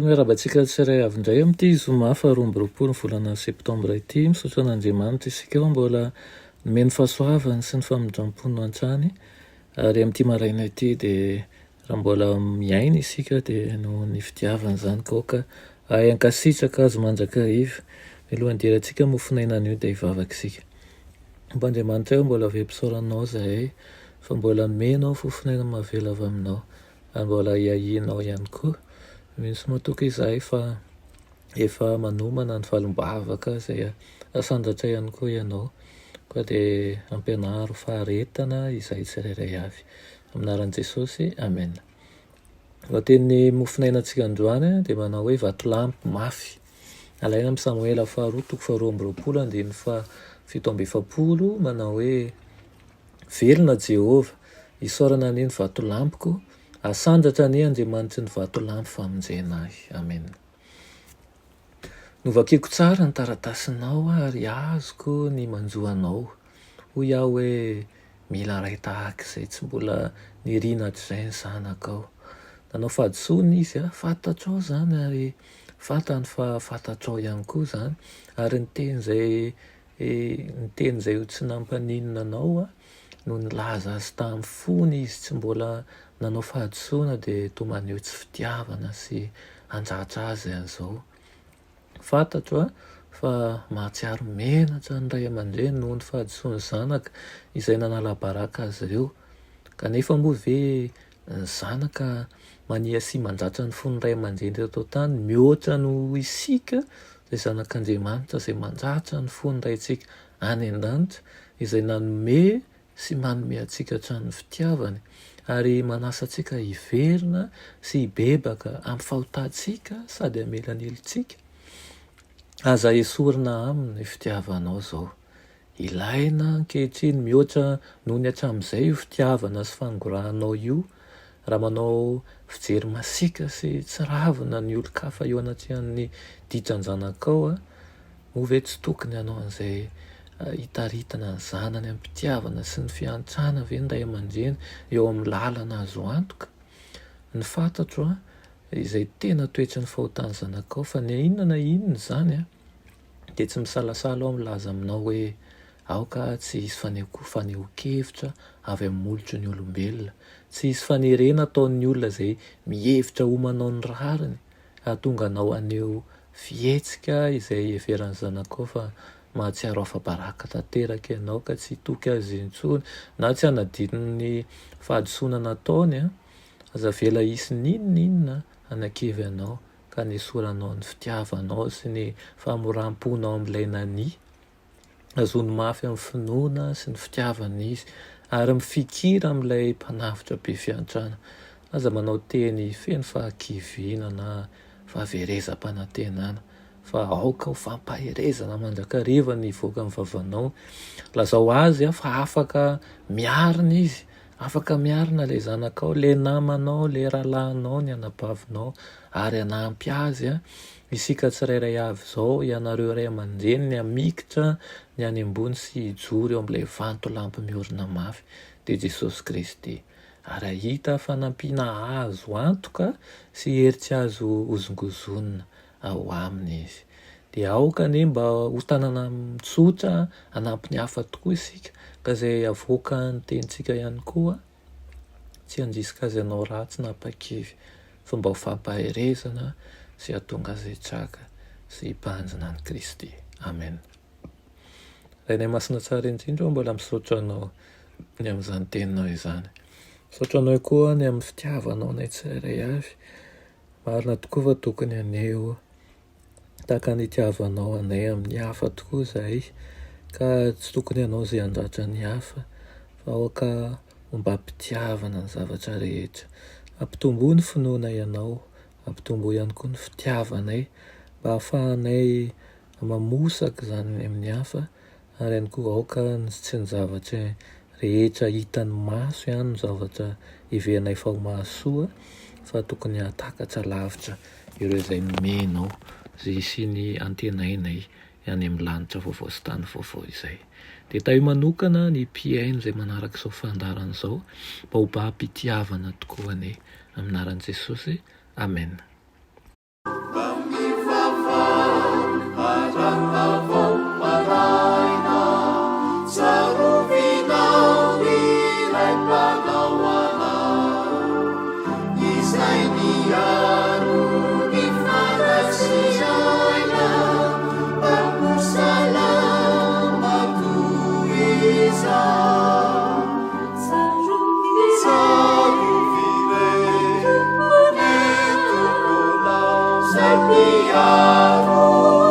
Miarabantsika tsirairay avy indray amin'ity zoma faharoa amby roapolo ny volana septambra ity, misaotra an'Andriamanitra isika eo mbola nomeny fahasoavany sy ny famindram-pony an-trany. Ary amin'ity maraina ity dia raha mbola miaina isika dia noho ny fitiavana izany kaoka ay ankasitraka azo manjakariva milohan'ny dirantsika mofinaina an'io dia hivavaka isika. Mba Andriamanitra eo mbola avy-pisaoranao zahay fa mbola nomenao fofinaina mavela avy aminao ary mbola hiahinao ihany koa. Misy matoka izahay fa efa manomana ny valim-bavaka izay asandratra ihany koa ianao koa dia ampianaro faharetana izay tsirairay avy. Aminaran'i Jesosy, amen. Teny mofinainantsika androany dia manao hoe vatolampy mafy. Alaina amin'ny Samuela faharoa toko faharoa amby roapolo andininy fito amby efapolo manao hoe velona Jehova, isaorana an'iny vatolampiko, asandratra ny Andriamanitry ny vatolampy famonjena ahy. Amen. Novakiko tsara ny taratasinao ary azoko ny manjoanao. Hoy aho hoe mila ray tahaka izay tsy mbola nirina hatr'izay ny zanakao. Nanao fahadisoana izy, fantatrao izany ary fantany fa fantatrao ihany koa izany. Ary ny teny izay ho tsy nampaninona anao no nilaza azy tamin'ny fony izy tsy mbola nanao fahadisoana dia toa maneho tsy fitiavana sy anjatra azy an'izao. Fantatro fa mahatsiaro menatra ny ray aman-dreny noho ny fahadisoan'ny zanaka izay nanala baraka azy ireo. Kanefa moa ve ny zanaka mania sy manjatra ny fon'ny ray aman-dreny teto tany mihoatra no isika izay zanak'Andriamanitra izay manjatra ny fon'ny raintsika any an-danitra izay nanome sy manome antsika hatramin'ny fitiavany ary manasa antsika hiverina sy hibebaka amin'ny fahotantsika sady hamela ny helitsika. Aza esorina aminy fitiavanao izao. Ilaina ankehitriny mihoatra noho ny hatramin'izay io fitiavana sy fanogorahanao io. Raha manao fijery masika sy tsy ravina ny olon-kafa eo anatrehan'ny ditran'ny zanakao, moa ve tsy tokony hanao an'izay hitaritana ny zanany amin'ny fitiavana sy ny fiantrana ve ny ray aman-dreny eo amin'ny lalana azo antoka. Ny fantatro izay tena toetra ny fahotany zanakao fa ny inona na inona izany dia tsy misalasala ao milaza aminao hoe aoka tsy hisy faneho-kevitra avy amin'ny molotro ny olombelona, tsy hisy fanerena ataon'ny olona izay mihevitra homanao ny rariny ahatonga anao aneo fihetsika izay heveran'ny zanakao fa mahatsiaro hafa-baraka tanteraka ianao ka tsy hitoky azy intsony na tsy hanadino ny fahadisoana nataony aza vela hisy n'inona hanan-kevy anao ka nesoranao ny fitiavanao sy ny famoram-ponao amin'ilay nani. Azony mafy amin'ny finoana sy ny fitiavana izy ary mifikira amin'ilay mpanavitra be fiantrana. Aza manao teny feno fahakiviana na fahaverezam-panantenana fa aoka ho fampaherezana mandrakariva ny voaka amin'ny vavanao. Lazao azy fa afaka miarina izy, afaka miarina ilay zanakao, ilay namanao, ilay rahalahinao, ny anabavinao ary hanampy azy isika tsirairay avy izao ianareo ray aman-dreny ny hamikitra ny any ambony sy hijoro eo amin'ilay vantolampy miorina mafy dia Jesosy Kristy. Ary ahita fanampiana azo antoka sy heritsy azo hozongozonina ao aminy izy. Dia aoka anie mba ho tanana mitsotra hanampy ny hafa tokoa isika ka izay avoaka ny tenitsika ihany koa tsy handrisika azy ianao ratsy na pakivy fa mba ho fampaherezana sy hahatonga azy traka sy hipahanjina ny Kristy. Amen. Rainay masina tsara indrindra mbola misaotra anao ny amin'izany teninao izany. Misaotra anao koa ny amin'ny fitiavanao nay tsirairay avy. Marina tokoa fa tokony aneo tahaka ny itiavanao anay amin'ny hafa tokoa izahay ka tsy tokony hanao izay handratra ny hafa fa aoka mba ampitiavana ny zavatra rehetra. Ampitombo ny finoana ianao, ampitombo ihany koa ny fitiavanay mba hahafahanay mamosaka izany amin'ny hafa ary ihany koa aoka tsy ny zavatra rehetra hitan'ny maso ihany ny zavatra iverinay fa ho mahasoa fa tokony hahatakatra lavitra ireo izay nomenao izay sy ny antenainay any amin'ny lanitra vaovao sy tany vaovao izay. Dia taio manokana ny mpiaino izay manaraka izao fandarana izao mba ho bampitiavana tokoa any aminaran'i Jesosy. Amen. Sapiaro